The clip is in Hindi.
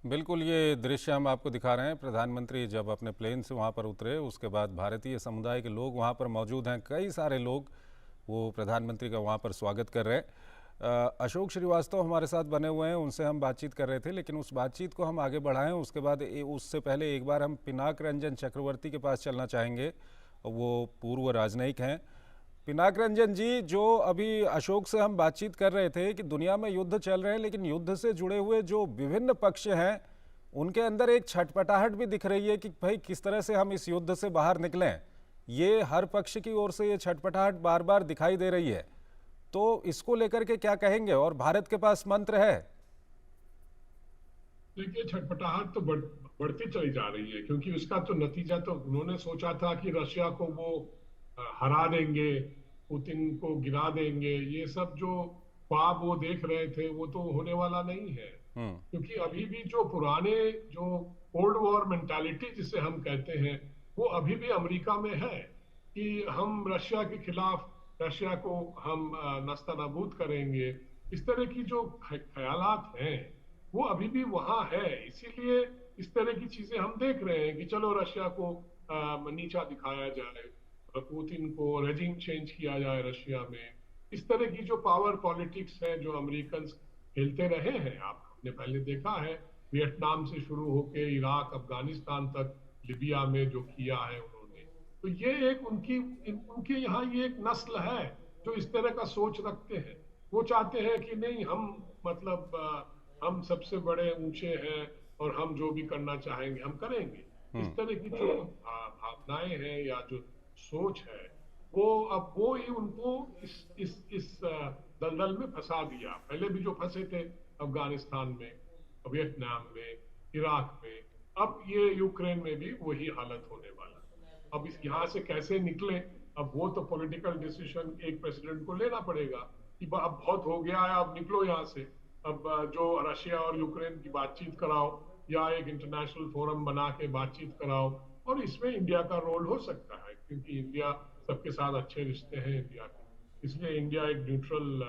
बिल्कुल, ये दृश्य हम आपको दिखा रहे हैं। प्रधानमंत्री जब अपने प्लेन से वहाँ पर उतरे, उसके बाद भारतीय समुदाय के लोग वहाँ पर मौजूद हैं। कई सारे लोग वो प्रधानमंत्री का वहाँ पर स्वागत कर रहे हैं। अशोक श्रीवास्तव हमारे साथ बने हुए हैं, उनसे हम बातचीत कर रहे थे, लेकिन उस बातचीत को हम आगे बढ़ाएं उसके बाद उससे पहले एक बार हम पिनाक रंजन चक्रवर्ती के पास चलना चाहेंगे। वो पूर्व राजनयिक हैं। पिनाक रंजन जी, जो अभी अशोक से हम बातचीत कर रहे थे कि दुनिया में युद्ध चल रहे हैं, लेकिन युद्ध से जुड़े हुए जो विभिन्न पक्ष हैं उनके अंदर एक छटपटाहट भी दिख रही है कि भाई किस तरह से हम इस युद्ध से बाहर निकलें। ये हर पक्ष की ओर से ये छटपटाहट बार बार दिखाई दे रही है। तो इसको लेकर के क्या कहेंगे, और भारत के पास मंत्र है? देखिए, छटपटाहट तो बढ़ती चली जा रही है, क्योंकि उसका तो नतीजा तो उन्होंने सोचा था कि रशिया को वो हरा देंगे, पुतिन को गिरा देंगे। ये सब जो ख्वाब वो देख रहे थे वो तो होने वाला नहीं है। हम्म। क्योंकि अभी भी जो पुराने, जो कोल्ड वॉर मेंटालिटी जिसे हम कहते हैं, वो अभी भी अमेरिका में है कि हम रशिया के खिलाफ, रशिया को हम नस्तानाबूद करेंगे। इस तरह की जो ख्यालात हैं वो अभी भी वहां है। इसीलिए इस तरह की चीजें हम देख रहे हैं कि चलो रशिया को नीचा दिखाया जाए, पुतिन को रेजिम चेंज किया जाए रशिया में। इस तरह की जो पावर पॉलिटिक्स है जो अमेरिकन खेलते रहे हैं, आपने पहले देखा है, वियतनाम से शुरू होकर इराक, अफगानिस्तान तक, लिबिया में जो किया है उन्होंने। तो ये एक उनके यहाँ ये एक नस्ल है जो इस तरह का सोच रखते हैं। वो चाहते हैं कि नहीं, हम मतलब हम सबसे बड़े ऊंचे हैं और हम जो भी करना चाहेंगे हम करेंगे। हम्म। इस तरह की जो भावनाएं हैं या जो सोच है, वो अब वो ही उनको इस दलदल में फंसा दिया। पहले भी जो फंसे थे अफगानिस्तान में, वियतनाम में, इराक में, अब ये यूक्रेन में भी वही हालत होने वाला। अब इस यहाँ से कैसे निकले, अब वो तो पॉलिटिकल डिसीजन एक प्रेसिडेंट को लेना पड़ेगा कि अब बहुत हो गया है, अब निकलो यहाँ से। अब जो रशिया और यूक्रेन की बातचीत कराओ, या एक इंटरनेशनल फोरम बना के बातचीत कराओ। और इसमें इंडिया का रोल हो सकता है, क्योंकि इंडिया सबके साथ अच्छे रिश्ते हैं इंडिया के, इसलिए इंडिया एक न्यूट्रल